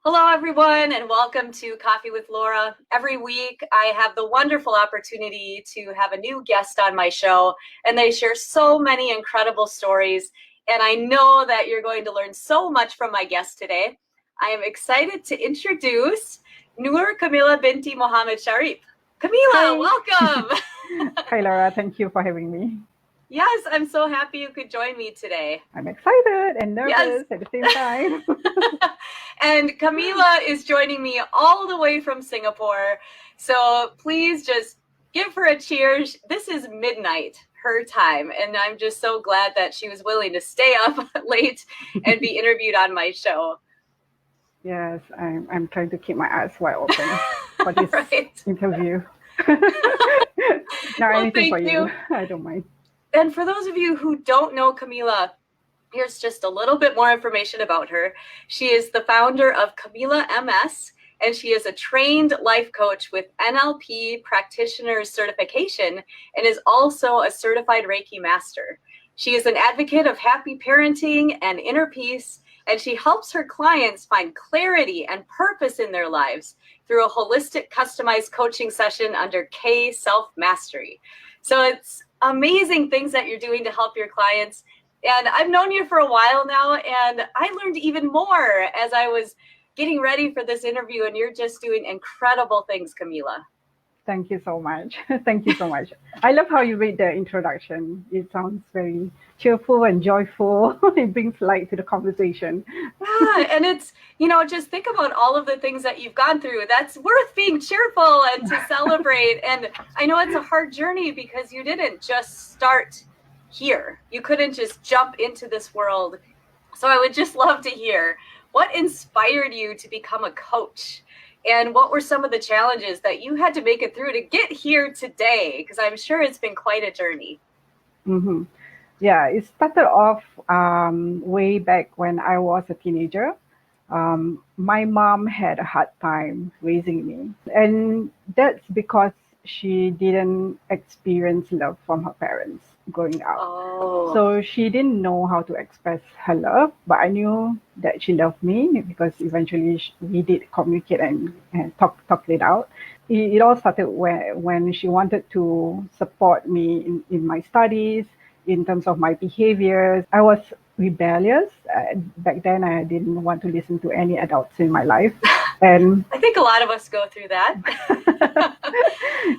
Hello, everyone, and welcome to Coffee with Laura. Every week, I have the wonderful opportunity to have a new guest on my show, and they share so many incredible stories. And I know that you're going to learn so much from my guest today. I am excited to introduce Noor Kamilah Binte Mohammed Sharip. Kamilah, welcome. Hi, Laura. Thank you for having me. Yes, I'm so happy you could join me today. I'm excited and nervous at the same time. And Kamilah is joining me all the way from Singapore. So please just give her a cheer. This is midnight, her time. And I'm just so glad that she was willing to stay up late and be interviewed on my show. Yes, I'm trying to keep my eyes wide open for this interview. Now, anything for you. I don't mind. And for those of you who don't know Kamilah, here's just a little bit more information about her. She is the founder of Kamilah MS, and she is a trained life coach with NLP practitioner certification and is also a certified Reiki master. She is an advocate of happy parenting and inner peace, and she helps her clients find clarity and purpose in their lives through a holistic, customized coaching session under K Self-Mastery. So it's amazing things that you're doing to help your clients. And I've known you for a while now, and I learned even more as I was getting ready for this interview, and you're just doing incredible things, Kamilah. Thank you so much. Thank you so much. I love how you read the introduction. It sounds very cheerful and joyful. It brings light to the conversation. Yeah, and it's, just think about all of the things that you've gone through. That's worth being cheerful and to celebrate. And I know it's a hard journey because you didn't just start here. You couldn't just jump into this world. So I would just love to hear what inspired you to become a coach? And what were some of the challenges that you had to make it through to get here today? Because I'm sure it's been quite a journey. Mm-hmm. Yeah, it started off way back when I was a teenager. My mom had a hard time raising me. And that's because she didn't experience love from her parents growing up. Oh. So she didn't know how to express her love, but I knew that she loved me because eventually we did communicate and talk it out. It all started when she wanted to support me in my studies, in terms of my behaviors. I was rebellious. Back then, I didn't want to listen to any adults in my life. And I think a lot of us go through that.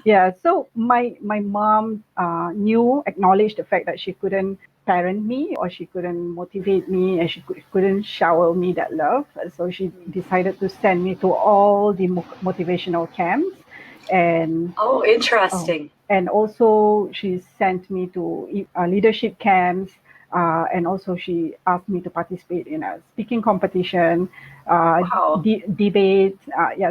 Yeah, so my mom acknowledged the fact that she couldn't parent me, or she couldn't motivate me, and she couldn't shower me that love. So she decided to send me to all the motivational camps. And interesting. And also she sent me to leadership camps. And also she asked me to participate in a speaking competition, debates.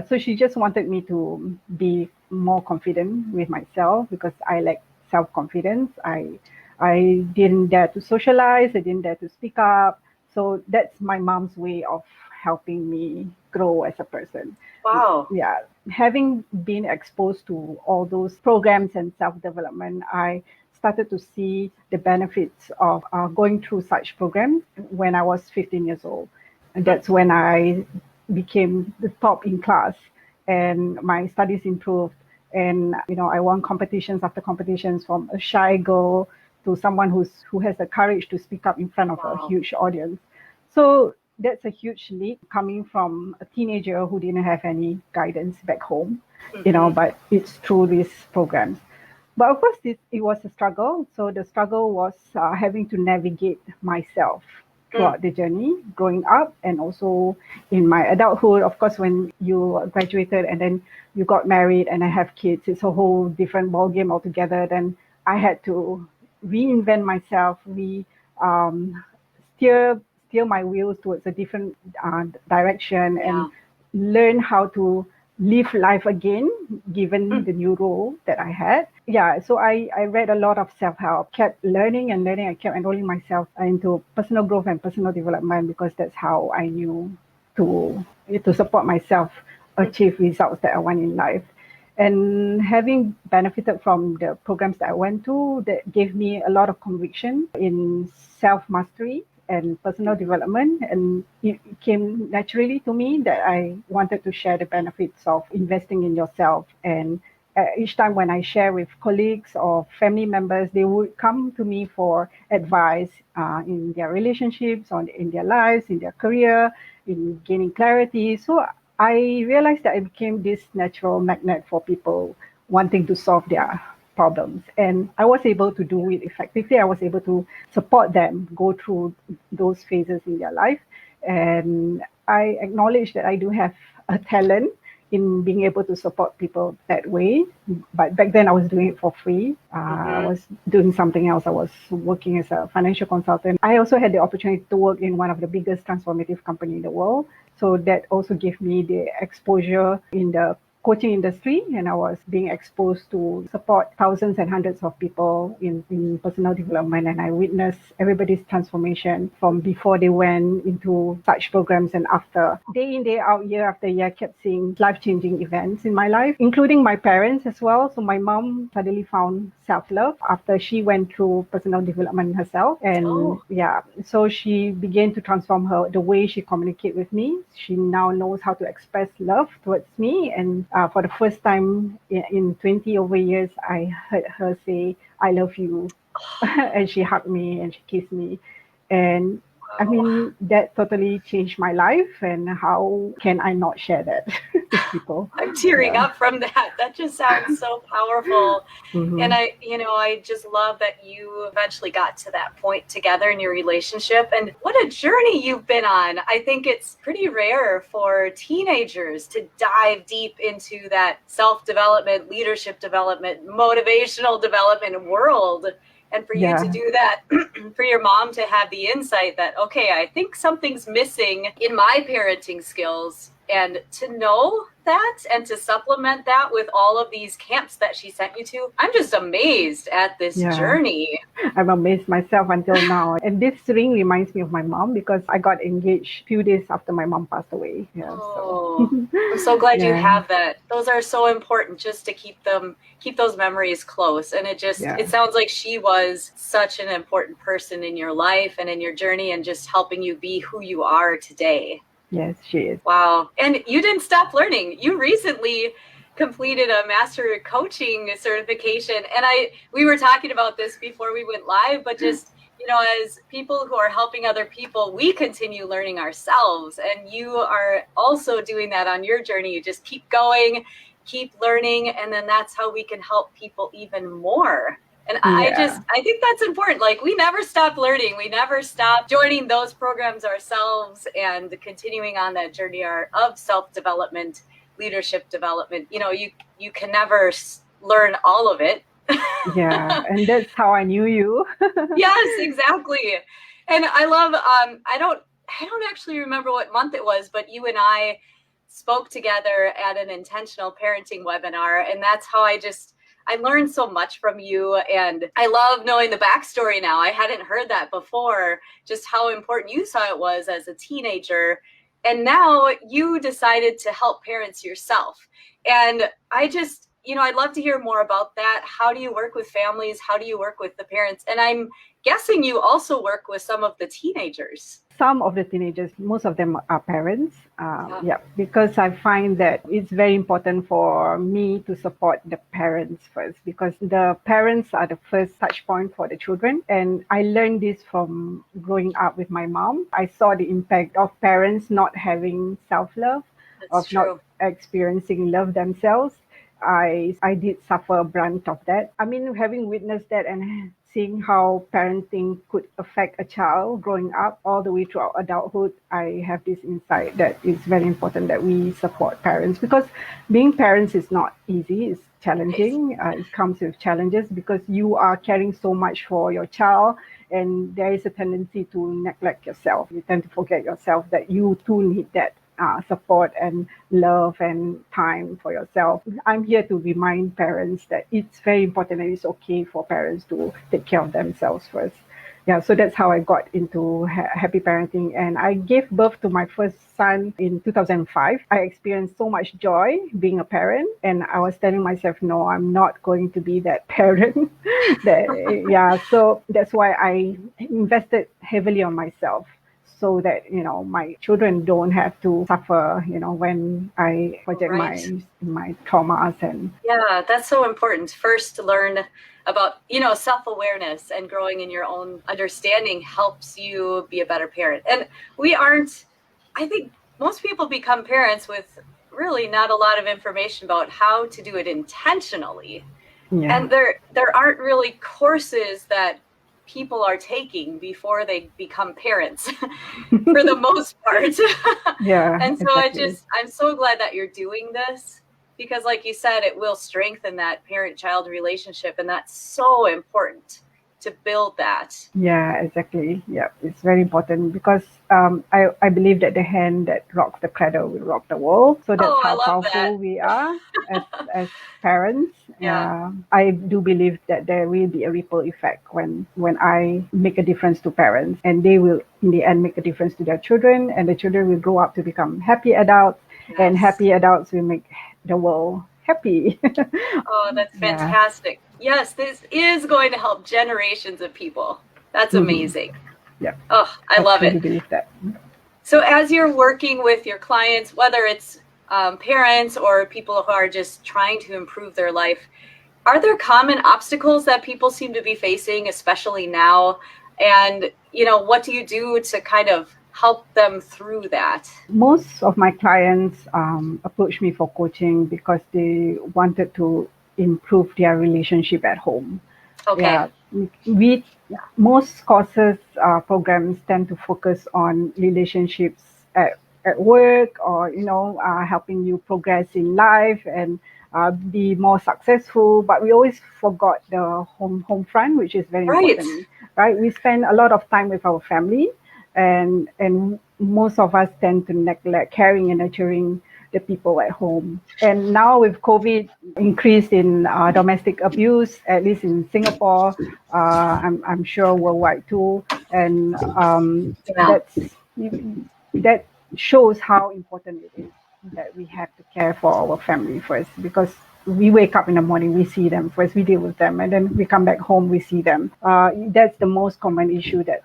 So she just wanted me to be more confident with myself because I lack self-confidence. I didn't dare to socialize. I didn't dare to speak up. So that's my mom's way of helping me grow as a person. Wow. Yeah. Having been exposed to all those programs and self-development, I started to see the benefits of going through such programs when I was 15 years old. And that's when I became the top in class and my studies improved. And, I won competitions after competitions, from a shy girl to someone who has the courage to speak up in front of a huge audience. So that's a huge leap coming from a teenager who didn't have any guidance back home, but it's through these programs. But of course, it was a struggle. So the struggle was having to navigate myself throughout the journey, growing up, and also in my adulthood. Of course, when you graduated and then you got married and I have kids, it's a whole different ballgame altogether. Then I had to reinvent myself, steer my wheels towards a different direction, and learn how to live life again, given the new role that I had. Yeah, so I read a lot of self-help, kept learning and learning. I kept enrolling myself into personal growth and personal development because that's how I knew to support myself, achieve results that I want in life. And having benefited from the programs that I went to, that gave me a lot of conviction in self-mastery and personal development, and it came naturally to me that I wanted to share the benefits of investing in yourself. And each time when I share with colleagues or family members, they would come to me for advice in their relationships, in their lives, in their career, in gaining clarity. So I realized that I became this natural magnet for people wanting to solve their problems. And I was able to do it effectively. I was able to support them go through those phases in their life. And I acknowledge that I do have a talent in being able to support people that way. But back then I was doing it for free. I was doing something else. I was working as a financial consultant. I also had the opportunity to work in one of the biggest transformative companies in the world. So that also gave me the exposure in the coaching industry, and I was being exposed to support thousands and hundreds of people in personal development, and I witnessed everybody's transformation from before they went into such programs and after. Day in, day out, year after year, I kept seeing life-changing events in my life, including my parents as well. So my mom suddenly found self-love after she went through personal development herself, and so she began to transform the way she communicates with me. She now knows how to express love towards me, and for the first time in 20 over years, I heard her say, "I love you." And she hugged me and she kissed me. And I mean, that totally changed my life. And how can I not share that with people? I'm tearing up from that. That just sounds so powerful. And I just love that you eventually got to that point together in your relationship. And what a journey you've been on. I think it's pretty rare for teenagers to dive deep into that self-development, leadership development, motivational development world. And for you to do that, for your mom to have the insight that, okay, I think something's missing in my parenting skills, and to know that and to supplement that with all of these camps that she sent you to, I'm just amazed at this journey. I'm amazed myself until now. And this ring reminds me of my mom because I got engaged a few days after my mom passed away. I'm so glad you have that. Those are so important, just to keep those memories close. And it sounds like she was such an important person in your life and in your journey, and just helping you be who you are today. Yes, she is. Wow. And you didn't stop learning. You recently completed a master coaching certification. And we were talking about this before we went live, but just, as people who are helping other people, we continue learning ourselves. And you are also doing that on your journey. You just keep going, keep learning, and then that's how we can help people even more. And I think that's important. Like, we never stop learning. We never stop joining those programs ourselves and continuing on that journey of self-development, leadership development. You can never learn all of it. And that's how I knew you. Yes, exactly. And I love, I don't actually remember what month it was, but you and I spoke together at an intentional parenting webinar. And that's how I learned so much from you, and I love knowing the backstory now. I hadn't heard that before, just how important you saw it was as a teenager. And now you decided to help parents yourself. And I'd love to hear more about that. How do you work with families? How do you work with the parents? And I'm guessing you also work with some of the teenagers. Some of the teenagers, most of them are parents. Because I find that it's very important for me to support the parents first, because the parents are the first touch point for the children. And I learned this from growing up with my mom. I saw the impact of parents not having self-love, not experiencing love themselves. I did suffer a brunt of that. I mean, having witnessed that and seeing how parenting could affect a child growing up all the way throughout adulthood, I have this insight that it's very important that we support parents, because being parents is not easy. It's challenging. It comes with challenges because you are caring so much for your child, and there is a tendency to neglect yourself. You tend to forget yourself, that you too need that support and love and time for yourself. I'm here to remind parents that it's very important and it's okay for parents to take care of themselves first. Yeah, so that's how I got into happy parenting. And I gave birth to my first son in 2005. I experienced so much joy being a parent, and I was telling myself, no, I'm not going to be that parent. So that's why I invested heavily on myself, so that my children don't have to suffer when I project Right. my traumas. And Yeah, that's so important. First, to learn about, self-awareness, and growing in your own understanding helps you be a better parent. And I think most people become parents with really not a lot of information about how to do it intentionally. yeah. And there aren't really courses that people are taking before they become parents for the most part. Yeah, And so exactly. I'm so glad that you're doing this, because like you said, it will strengthen that parent-child relationship, and that's so important to build that. Yeah, exactly. Yeah, it's very important because I believe that the hand that rocks the cradle will rock the world. So that's Oh, I how love that. powerful we are as parents. Yeah. I do believe that there will be a ripple effect when I make a difference to parents, and they will in the end make a difference to their children, and the children will grow up to become happy adults, and Yes. happy adults will make the world happy. Oh, that's Yeah. fantastic. Yes, this is going to help generations of people. That's Hmm. amazing. Yeah. Oh, I I love truly it. believe that. So as you're working with your clients, whether it's parents or people who are just trying to improve their life, are there common obstacles that people seem to be facing, especially now? And, what do you do to kind of help them through that? Most of my clients approach me for coaching because they wanted to improve their relationship at home. Okay. Yeah, we most courses programs tend to focus on relationships at work, or helping you progress in life and be more successful. But we always forgot the home front, which is very Right. important, right? We spend a lot of time with our family, and most of us tend to neglect caring and nurturing the people at home. And now with COVID increase in domestic abuse, at least in Singapore, I'm sure worldwide too, and Yeah. that shows how important it is that we have to care for our family first, because we wake up in the morning, we see them first, we deal with them, and then we come back home, we see them. That's the most common issue that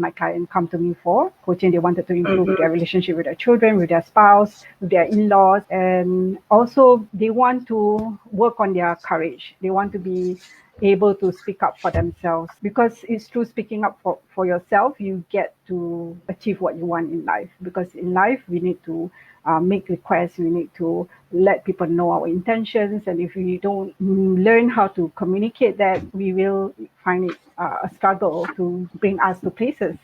my client come to me for coaching. They wanted to improve their Mhm. relationship with their children, with their spouse, with their in-laws, and also they want to work on their courage. They want to be able to speak up for themselves, because it's through speaking up for yourself you get to achieve what you want in life. Because in life we need to make requests, we need to let people know our intentions, and if we don't learn how to communicate that, we will find it a struggle to bring us to places.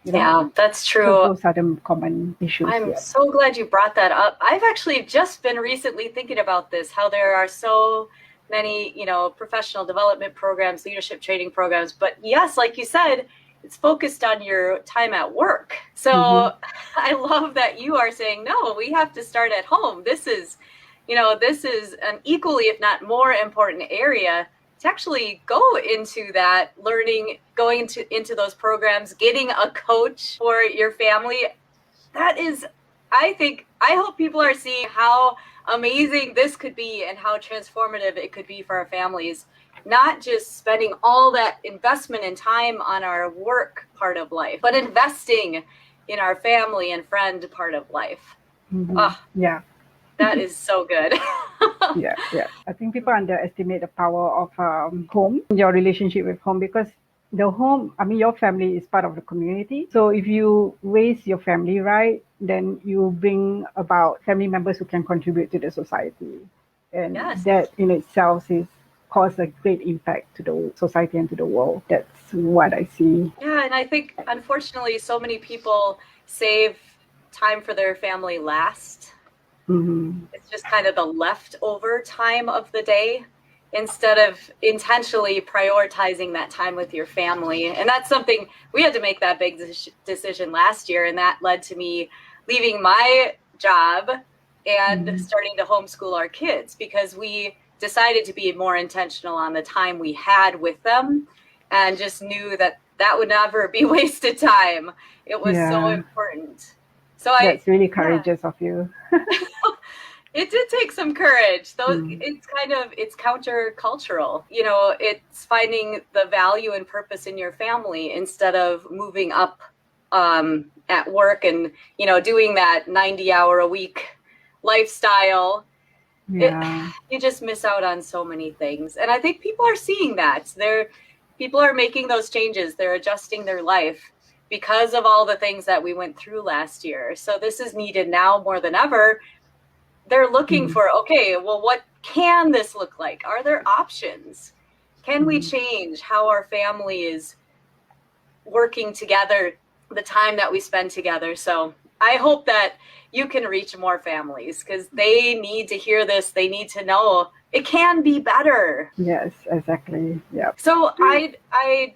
Yeah, that's So true. those are the common issues. I'm Yeah. so glad you brought that up. I've actually just been recently thinking about this, how there are so many, professional development programs, leadership training programs. But yes, like you said, it's focused on your time at work. So Mm-hmm. I love that you are saying, no, we have to start at home. This is an equally, if not more important area to actually go into that learning, going into those programs, getting a coach for your family. That is, I hope people are seeing how amazing this could be and how transformative it could be for our families. Not just spending all that investment and time on our work part of life, but investing in our family and friend part of life. Mm-hmm. Oh, Yeah. that is so good. Yeah, yeah. I think people underestimate the power of home, your relationship with home, because the home, I mean, your family is part of the community. So if you raise your family right, then you bring about family members who can contribute to the society. And Yes. that in itself is cause a great impact to the society and to the world. That's what I see. Yeah, and I think unfortunately so many people save time for their family last. Mm-hmm. It's just kind of the leftover time of the day instead of intentionally prioritizing that time with your family. And that's something we had to make that big decision last year. And that led to me leaving my job and starting to homeschool our kids, because we decided to be more intentional on the time we had with them, and just knew that that would never be wasted time. It was so important. So that's really courageous of you. It did take some courage. It's countercultural. You know, it's finding the value and purpose in your family instead of moving up at work and, you know, doing that 90-hour-a-week lifestyle. You just miss out on so many things. And I think people are seeing that. People are making those changes. They're adjusting their life because of all the things that we went through last year. So this is needed now more than ever. They're looking for, okay, well, what can this look like? Are there options? Can we change how our family is working together, the time that we spend together? So I hope that you can reach more families because they need to hear this. They need to know it can be better. Yes, exactly. Yeah. So I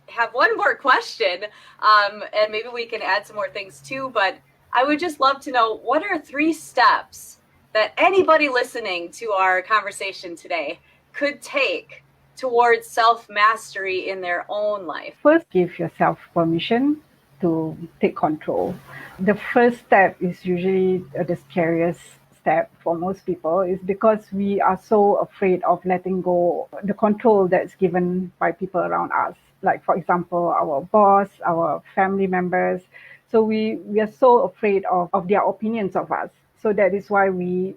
have one more question, and maybe we can add some more things too, but I would just love to know, what are 3 steps that anybody listening to our conversation today could take towards self-mastery in their own life? First, give yourself permission to take control. The first step is usually the scariest step for most people, is because we are so afraid of letting go the control that's given by people around us. Like, for example, our boss, our family members. So we are so afraid of their opinions of us. So that is why we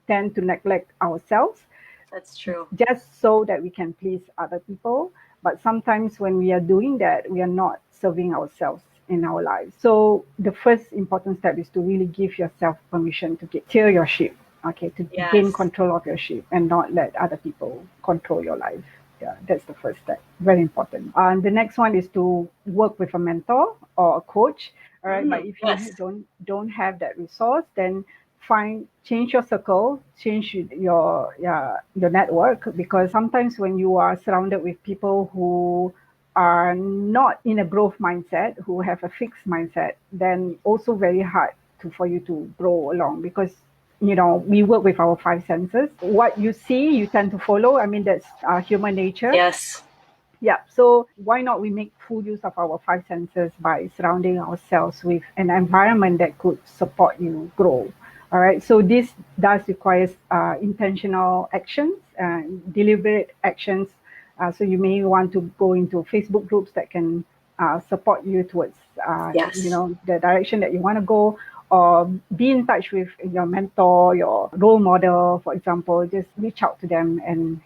tend to neglect ourselves. That's true. Just so that we can please other people. But sometimes when we are doing that, we are not serving ourselves in our lives. So the first important step is to really give yourself permission to steer your ship, to gain control of your ship and not let other people control your life. Yeah, that's the first step. Very important. And the next one is to work with a mentor or a coach. All right, but if you don't have that resource, then change your circle, change your network, because sometimes when you are surrounded with people who are not in a growth mindset, who have a fixed mindset, then also very hard for you to grow along, because we work with our 5 senses. What you see, you tend to follow. I mean, that's human nature. Yes. Yeah. So why not we make full use of our 5 senses by surrounding ourselves with an environment that could support you grow. All right. So this does require intentional actions, deliberate actions. So you may want to go into Facebook groups that can support you towards the direction that you want to go, or be in touch with your mentor, your role model, for example. Just reach out to them and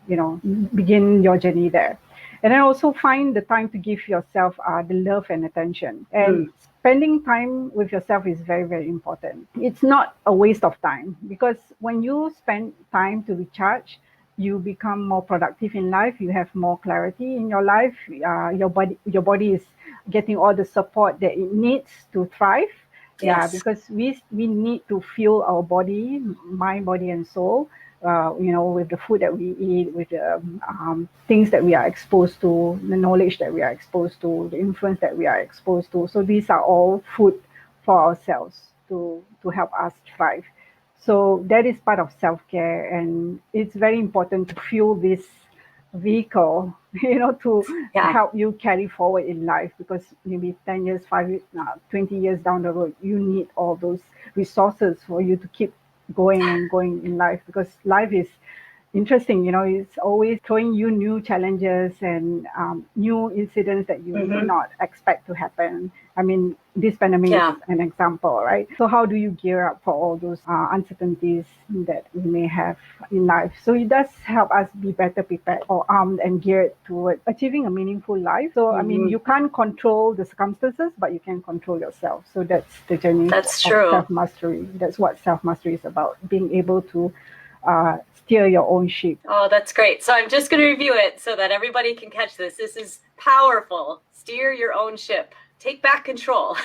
begin your journey there. And then also find the time to give yourself the love and attention. And spending time with yourself is very, very important. It's not a waste of time, because when you spend time to recharge, you become more productive in life. You have more clarity in your life. Your body is getting all the support that it needs to thrive. Yes. Yeah, because we need to fuel our body, mind, body, and soul. With the food that we eat, with the things that we are exposed to, the knowledge that we are exposed to, the influence that we are exposed to. So these are all food for ourselves to help us thrive. So that is part of self-care, and it's very important to fuel this vehicle, to help you carry forward in life, because maybe 10 years, 5 years, 20 years down the road, you need all those resources for you to keep going and going in life, because life is interesting. It's always throwing you new challenges and new incidents that you did not expect to happen. I mean, this pandemic is an example, right? So how do you gear up for all those uncertainties that we may have in life? So it does help us be better prepared or armed and geared towards achieving a meaningful life. So, I mean, you can't control the circumstances, but you can control yourself. So that's the journey of self-mastery. That's what self-mastery is about, being able to steer your own ship. Oh, that's great. So I'm just going to review it so that everybody can catch this. This is powerful. Steer your own ship. Take back control,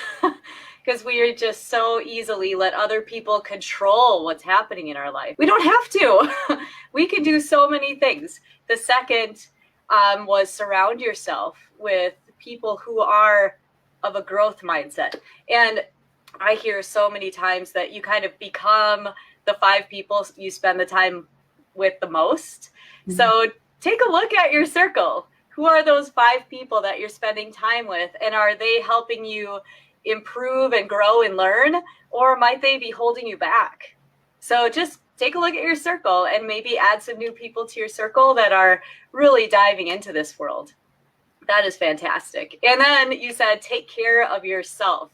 because we are just so easily let other people control what's happening in our life. We don't have to. We can do so many things. The second was surround yourself with people who are of a growth mindset. And I hear so many times that you kind of become the 5 people you spend the time with the most. So take a look at your circle. Who are those 5 people that you're spending time with? And are they helping you improve and grow and learn? Or might they be holding you back? So just take a look at your circle and maybe add some new people to your circle that are really diving into this world. That is fantastic. And then you said, take care of yourself.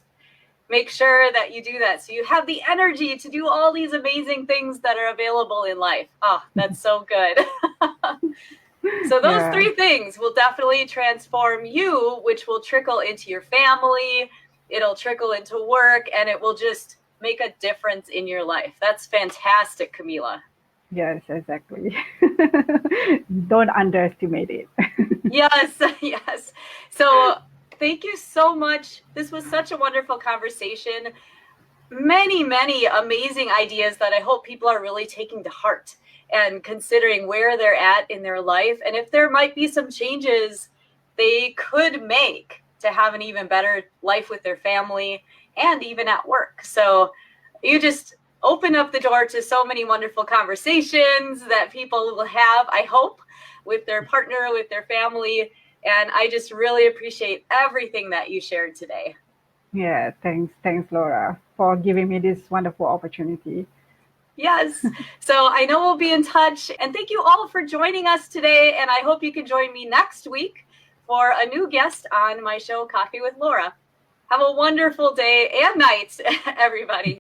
Make sure that you do that so you have the energy to do all these amazing things that are available in life. Oh, that's so good. So those 3 things will definitely transform you, which will trickle into your family, it'll trickle into work, and it will just make a difference in your life. That's fantastic, Kamilah. Yes, exactly. Don't underestimate it. Yes, yes. So thank you so much. This was such a wonderful conversation. Many, many amazing ideas that I hope people are really taking to heart and considering where they're at in their life, and if there might be some changes they could make to have an even better life with their family and even at work. So you just open up the door to so many wonderful conversations that people will have, I hope, with their partner, with their family. And I just really appreciate everything that you shared today. Yeah, thanks, Laura, for giving me this wonderful opportunity. Yes. So I know we'll be in touch. And thank you all for joining us today. And I hope you can join me next week for a new guest on my show, Coffee with Laura. Have a wonderful day and night, everybody.